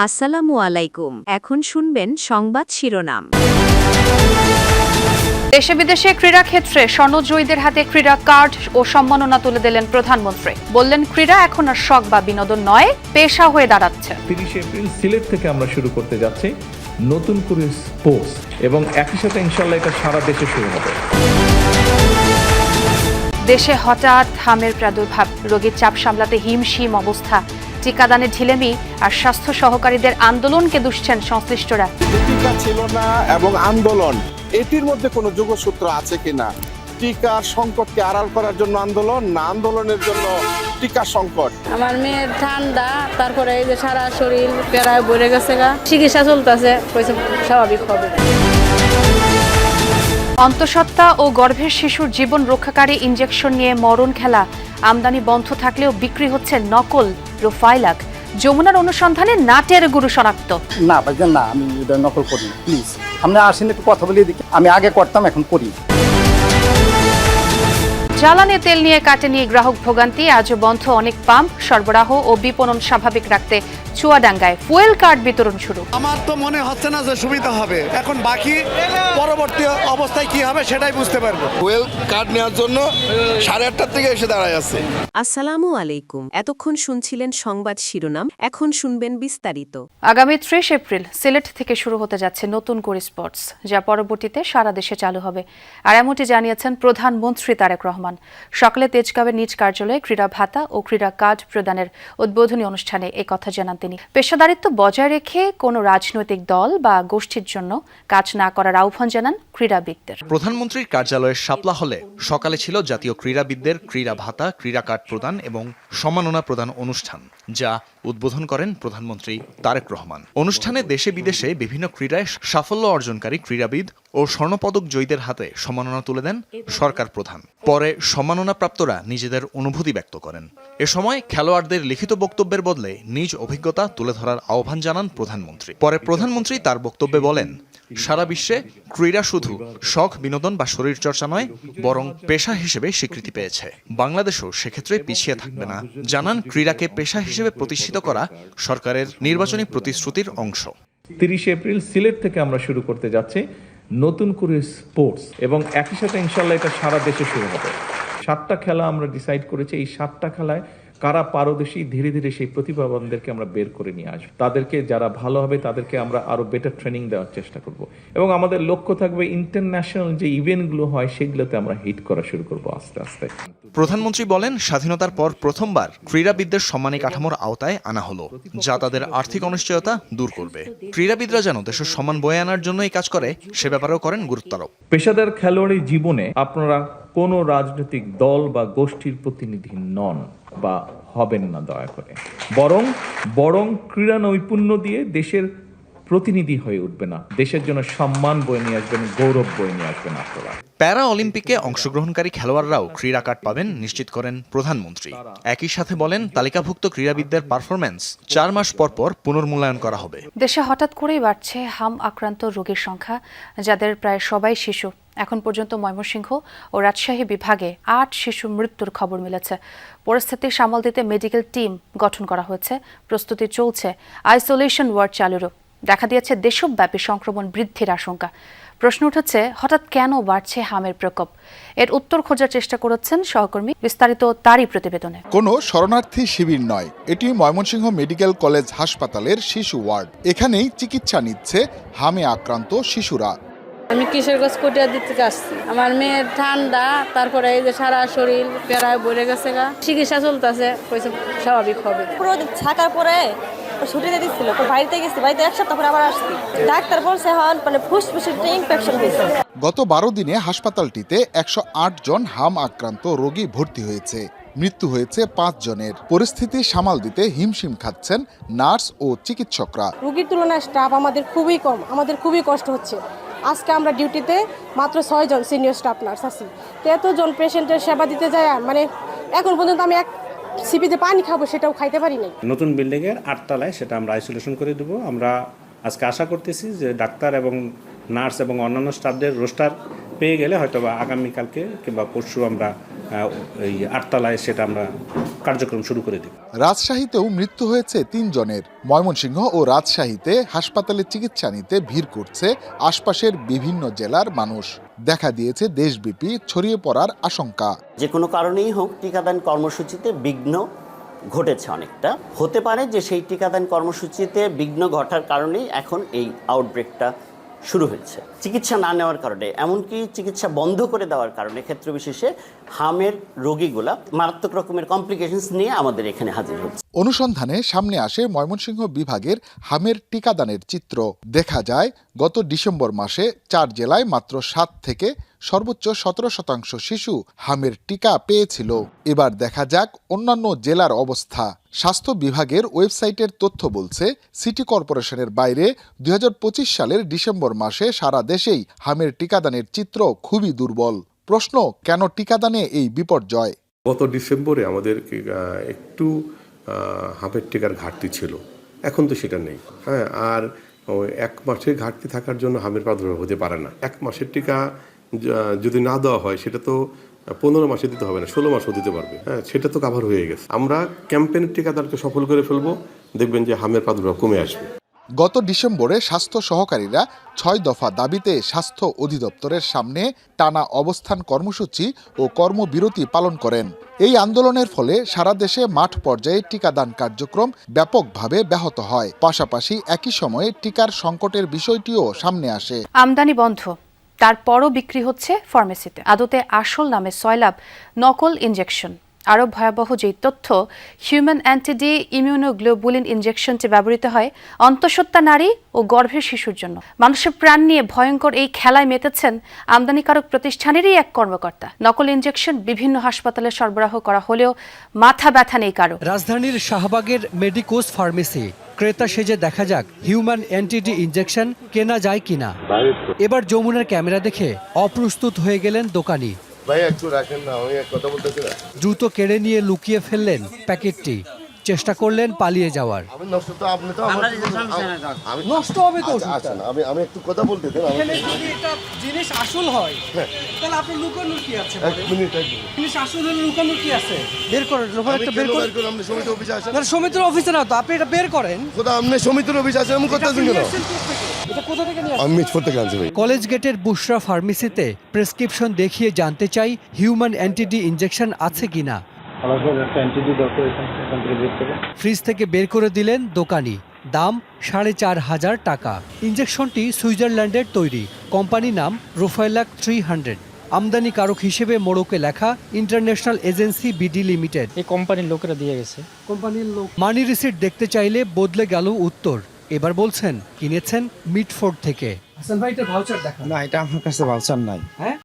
আসসালামু আলাইকুম। এখন শুনবেন সংবাদ শিরোনাম। দেশে বিদেশে ক্রীড়া ক্ষেত্রে স্বর্ণজয়ীদের হাতে ক্রীড়া কার্ড ও সম্মাননা তুলে দিলেন প্রধানমন্ত্রী। বললেন, ক্রীড়া এখন আর শখ বা বিনোদন নয়, পেশা হয়ে দাঁড়াচ্ছে। 30 এপ্রিল সিলেট থেকে আমরা শুরু করতে যাচ্ছি নতুন করে স্পোর্টস, এবং একই সাথে ইনশাআল্লাহ এটা সারা দেশে শুরু হবে। দেশে হঠাৎ হামের প্রাদুর্ভাব, রোগীর চাপ সামলাতে হিমশিম অবস্থা, টিকাদানে ঢিলেমি আর স্বাস্থ্য সহকারীদের আন্দোলনকে দুষছেন সংশ্লিষ্টরা। টিকা ছিল না এবং আন্দোলন, এটির মধ্যে কোনো যোগসূত্র আছে কিনা? টিকার সংকটকে আড়াল করার জন্য আন্দোলন, না আন্দোলনের জন্য টিকা সংকট? আমার মেয়ের ঠান্ডা, তারপরে এই যে সারা শরীর পেড়ায় ভরে গেছে গা, চিকিৎসা চলতেছে, স্বাভাবিক হবে। অন্তঃসত্ত্বা ও গর্ভের শিশুর জীবন রক্ষাকারী ইনজেকশন নিয়ে মরণ খেলা, আমদানি বন্ধ থাকলেও বিক্রি হচ্ছে নকল রোফাইলাক। যমুনার অনুসন্ধানে নাটের গুরু শনাক্ত। না ভাইজান, না, আমি এটা নকল করি, প্লিজ আমরা আসেন একটু কথা বলিয়ে দেখি। আমি আগে করতাম, এখন করি। জ্বালানি তেল নিয়ে কাটেনি গ্রাহক ভোগান্তি, আজও বন্ধ অনেক পাম্প, সরবরাহ ও বিপণন স্বাভাবিক রাখতে চুয়াডাঙ্গায় ফুয়েল কার্ড বিতরণ শুরু। আমার তো মনে হচ্ছে না যে সুবিধা হবে, এখন বাকি পরবর্তী অবস্থায় কি হবে সেটাই বুঝতে পারবো। ফুয়েল কার্ড নেওয়ার জন্য 8:30 থেকে এসে দাঁড়ায় আছে। আসসালামু আলাইকুম। এতক্ষণ শুনছিলেন সংবাদ শিরোনাম, এখন শুনবেন বিস্তারিত। আগামী 30 এপ্রিল সিলেট থেকে শুরু হতে যাচ্ছে নতুন করে স্পোর্টস, যা পরবর্তীতে সারা দেশে চালু হবে। আর এমনটি জানিয়েছেন প্রধানমন্ত্রী তারেক রহমান। সকালে তেজগাঁওয়ের নিজ কার্যালয়ে ক্রীড়া ভাতা ও ক্রীড়া কার্ড প্রদানের উদ্বোধনী অনুষ্ঠানে এই কথা জানান তিনি। পেশাদারিত্ব বজায় রেখে কোনো রাজনৈতিক দল বা গোষ্ঠীর জন্য কাজ না করার আহ্বান জানান ক্রীড়াবিদদের। প্রধানমন্ত্রীর কার্যালয়ের শাপলা হলে সকালে ছিল জাতীয় ক্রীড়াবিদদের ক্রীড়া ভাতা, ক্রীড়া কার্ড প্রদান এবং সম্মাননা প্রদান অনুষ্ঠান, যা উদ্বোধন করেন প্রধানমন্ত্রী তারেক রহমান। অনুষ্ঠানে দেশে বিদেশে বিভিন্ন ক্রীড়ায় সাফল্য অর্জনকারী ক্রীড়াবিদ ও স্বর্ণপদক জয়ীদের হাতে সম্মাননা তুলে দেন সরকার প্রধান। পরে সম্মাননাপ্রাপ্তরা নিজেদের অনুভূতি ব্যক্ত করেন। এ সময় খেলোয়াড়দের লিখিত বক্তব্যের বদলে নিজ অভিজ্ঞতা তুলে ধরার আহ্বান জানান প্রধানমন্ত্রী। পরে প্রধানমন্ত্রী তার বক্তব্যে বলেন, সারা বিশ্বে ক্রীড়া শুধু শখ, বিনোদন বা শরীরচর্চা নয়, বরং পেশা হিসেবে স্বীকৃতি পেয়েছে। বাংলাদেশও সেক্ষেত্রে পিছিয়ে থাকবে না। জানান, ক্রীড়াকে পেশা হিসেবে প্রতিষ্ঠিত করা সরকারের নির্বাচনী প্রতিশ্রুতির অংশ। 30 এপ্রিল সিলেট থেকে আমরা শুরু করতে যাচ্ছি নতুন করে স্পোর্টস, এবং একই সাথে ইনশাআল্লাহ এটা সারা দেশে শুরু হবে। 7টা খেলা আমরা ডিসাইড করেছি। এই 7টা খেলায় কারা পারদর্শী, ধীরে ধীরে সেই প্রতিভাবানদেরকে আমরা বের করে নিয়ে আসবো। তাদেরকে যারা ভালো হবে তাদেরকে আমরা আরো বেটার ট্রেনিং দেওয়ার চেষ্টা করব, এবং আমাদের লক্ষ্য থাকবে ইন্টারন্যাশনাল যে ইভেন্টগুলো হয় সেগুলোতে আমরা হিট করা শুরু করব আস্তে আস্তে। প্রধানমন্ত্রী বলেন, স্বাধীনতার পর প্রথমবার ক্রীড়াবিদদের সম্মানী কাঠামোর আওতায় আনা হলো, যা তাদের আর্থিক অনিশ্চয়তা দূর করবে। ক্রীড়াবিদরা যেন দেশের সম্মান বয়ে আনার জন্য এই কাজ করে, সে ব্যাপারেও করেন গুরুত্বারোপ। পেশাদার খেলোয়াড়ি জীবনে আপনারা কোনো রাজনৈতিক দল বা গোষ্ঠীর প্রতিনিধি নন বা হবেন না, দয়া করে। বরং ক্রীড়া নৈপুণ্য দিয়ে দেশের প্রতিনিধি হয়ে উঠবে না, দেশের জন্য সম্মান বয়ে নিয়ে আসবেন, গৌরব বয়ে নিয়ে আসবেন আপনারা। প্যারা অলিম্পিকে অংশগ্রহণকারী খেলোয়াড়রাও ক্রীড়া কার্ড পাবেন নিশ্চিত করেন প্রধানমন্ত্রী। একই সাথে বলেন, তালিকাভুক্ত ক্রীড়াবিদদের পারফরম্যান্স 4 মাস পর পর পুনর্মূল্যায়ন করা হবে। দেশে হঠাৎ করেই বাড়ছে হাম আক্রান্ত রোগীর সংখ্যা, যাদের প্রায় সবাই শিশু। এখন পর্যন্ত ময়মনসিংহ ও রাজশাহী বিভাগে 8 শিশু মৃত্যুর খবর মিলেছে। পরিস্থিতি সামাল দিতে মেডিকেল টিম গঠন করা হয়েছে, প্রস্তুতি চলছে আইসোলেশন ওয়ার্ড চালুরও। দেখা দিয়েছে দেশব্যাপী সংক্রমণ বৃদ্ধির আশঙ্কা। প্রশ্ন উঠেছে, হঠাৎ কেন বাড়ছে হামের প্রকোপ? এর উত্তর খোঁজার চেষ্টা করেছেন সহকর্মী। বিস্তারিত তারই প্রতিবেদনে। কোনো শরণার্থী শিবির নয়, এটি ময়মনসিংহ মেডিকেল কলেজ হাসপাতালের শিশু ওয়ার্ড। এখানেই চিকিৎসা নিচ্ছে হামে আক্রান্ত শিশুরা। আমি কিশোরগঞ্জ কোটিয়া দিক থেকে আসছি। আমার মেয়ের ঠান্ডা, তারপরে এই যে সারা শরীর পেড়ায় ভরে গেছে গা, চিকিৎসা চলতেছে, স্বাভাবিক হবে। পুরো থাকার পরে ছুটিতে দিচ্ছিল, তো বাড়িতে গেছি, বাড়িতে 1 সপ্তাহ পরে আবার আসছি। ডাক্তার বলছে হন মানে ফুসফুসের ইনফেকশন হয়েছে। গত 12 দিনে হাসপাতালটিতে 108 জন হাম আক্রান্ত রোগী ভর্তি হয়েছে। মৃত্যু হয়েছে 5 জনের। পরিস্থিতি সামাল দিতে হিমশিম খাচ্ছেন নার্স ও চিকিৎসকরা। রোগীর তুলনায় স্টাফ আমাদের খুবই কম, আমাদের খুবই কষ্ট হচ্ছে। আজকে আমরা ডিউটিতে মাত্র 6 জন সিনিয়র স্টাফ নার্স আছি। তো এতজন পেশেন্টের সেবা দিতে যায়, মানে এখন পর্যন্ত আমি এক সিপিতে পানি খাবো সেটাও খাইতে পারি নাই। নতুন বিল্ডিংয়ের 8 তলায় সেটা আমরা আইসোলেশন করে দেবো। আমরা আজকে আশা করতেছি যে ডাক্তার এবং নার্স এবং অন্যান্য স্টাফদের রোস্টার পেয়ে গেলে হয়তো বা আগামীকালকে কিংবা পরশু আমরা এই 8 তলায় সেটা আমরা কার্যক্রম শুরু করে দেব। রাজশাহীতেও মৃত্যু হয়েছে 3 জনের। ময়মনসিংহ ও রাজশাহীতে হাসপাতালে চিকিৎসা নিতে ভিড় করছে আশপাশের বিভিন্ন জেলার মানুষ। দেখা দিয়েছে দেশব্যাপী ছড়িয়ে পড়ার আশঙ্কা। যে কোনো কারণেই হোক টিকাদান কর্মসূচিতে বিঘ্ন ঘটেছে অনেকটা। হতে পারে যে সেই টিকাদান কর্মসূচিতে বিঘ্ন ঘটার কারণেই এখন এই আউটব্রেকটা শুরু হয়েছে। চিকিৎসা না নেওয়ার কারণে, এমনকি চিকিৎসা বন্ধ করে দেওয়ার কারণে ক্ষেত্র বিশেষে হামের রোগীগুলা মারাত্মক রকমের কমপ্লিকেশনস নিয়ে আমাদের এখানে হাজির হচ্ছে। অনুসন্ধানে সামনে আসে ময়মনসিংহ বিভাগের হামের টিকাদানের চিত্র। দেখা যায় গত ডিসেম্বর মাসে 4 জেলায় মাত্র 7 থেকে সর্বোচ্চ 17% শিশু হামের টিকা পেয়েছিল। এবার দেখা যাক অন্যান্য জেলার অবস্থা। স্বাস্থ্য বিভাগের ওয়েবসাইটের তথ্য বলছে, সিটি কর্পোরেশনের বাইরে 2025 সালের ডিসেম্বর মাসে সারা দেশেই হামের টিকাদানের চিত্র খুবই দুর্বল। প্রশ্ন, কেন টিকাদানে এই বিপর্যয়? গত ডিসেম্বরে আমাদের একটু হামের টিকার ঘাটতি ছিল, এখন তো সেটা নেই। হ্যাঁ, আর 1 মাসের ঘাটতি থাকার জন্য হামের প্রাদুর্ভাব হতে পারে না। 1 মাসের টিকা যদি না দেওয়া হয় সেটা তো 15 মাসে দিতে হবে না, 16 মাসও দিতে পারবে। হ্যাঁ, সেটা তো কাভার হয়ে গেছে। আমরা ক্যাম্পেইনের টিকাদানকে সফল করে ফেলবো, দেখবেন যে হামের প্রাদুর্ভাব কমে আসবে। গত ডিসেম্বরে স্বাস্থ্য সহকারীরা 6 দফা দাবিতে স্বাস্থ্য অধিদপ্তরের সামনে টানা অবস্থান কর্মসূচি ও কর্মবিরতি পালন করেন। এই আন্দোলনের ফলে সারা দেশে মাঠ পর্যায়ে টিকাদান কার্যক্রম ব্যাপকভাবে ব্যাহত হয়। পাশাপাশি একই সময়ে টিকার সংকটের বিষয়টিও সামনে আসে। আমদানি বন্ধ, তারপরও বিক্রি হচ্ছে ফার্মেসিতে। আদতে আসল নামে সয়লাব, নকল ইনজেকশন। আরও ভয়াবহ যেই তথ্য, হিউম্যান অ্যান্টিডি ইমিউনোগ্লোবুলিন ইনজেকশনটি ব্যবহৃত হয় অন্তঃসত্ত্বা নারী ও গর্ভের শিশুর জন্য। মানুষের প্রাণ নিয়ে ভয়ঙ্কর এই খেলায় মেতেছেন আমদানিকারক প্রতিষ্ঠানেরই এক কর্মকর্তা। নকল ইনজেকশন বিভিন্ন হাসপাতালে সরবরাহ করা হলেও মাথা ব্যথা নেই কারো। রাজধানীর শাহবাগের মেডিকোস ফার্মেসি ক্রেতা সেজে দেখা যাক হিউম্যান অ্যান্টিডি ইনজেকশন কেনা যায় কিনা। এবার যমুনার ক্যামেরা দেখে অপ্রস্তুত হয়ে গেলেন দোকানি। দ্রুত কেড়ে নিয়ে লুকিয়ে ফেললেন প্যাকেটটি। চেষ্টা করলেন পালিয়ে যাওয়ার। নষ্ট হবে তো। আমি একটু কথা বলতে দেন। এখানে যদি একটা জিনিস আসল হয় তাহলে আপনি লুকানোর কি আছে? এক মিনিট। জিনিস আসল হলে লুকানোর কি আছে? বের করেন, একটা বের করেন। আপনি সমিতি অফিসে আসেন। না, সমিতির অফিসে না তো, আপনি এটা বের করেন। কোথা আপনি সমিতির অফিসে আছেন, আমি কথা শুনি না। এটা কোথা থেকে নিয়ে আসছেন? আমি মিটফোর্ড থেকে আনছি ভাই। কলেজ গেটের বুশরা ফার্মেসিতে প্রেসক্রিপশন দেখিয়ে জানতে চাই হিউম্যান অ্যান্টিডি ইনজেকশন আছে কিনা। ফ্রিজ থেকে বের করে দিলেন দোকানি। দাম 4,500 টাকা। ইনজেকশনটি সুইজারল্যান্ডের তৈরি। কোম্পানি নাম রোফাইলাক 300। আমদানিকারক হিসেবে মোড়কে লেখা ইন্টারন্যাশনাল এজেন্সি বিডি লিমিটেড। এই কোম্পানির লোকেরা দিয়ে গেছে। কোম্পানির লোক মানি রিসিট দেখতে চাইলে বদলে গেল উত্তর। এবার বলছেন কিনেছেন মিটফোর্ড থেকে। হাসান ভাই, এটা ভাউচার দেখা। না, এটা আমার কাছে ভাউচার নাই। হ্যাঁ।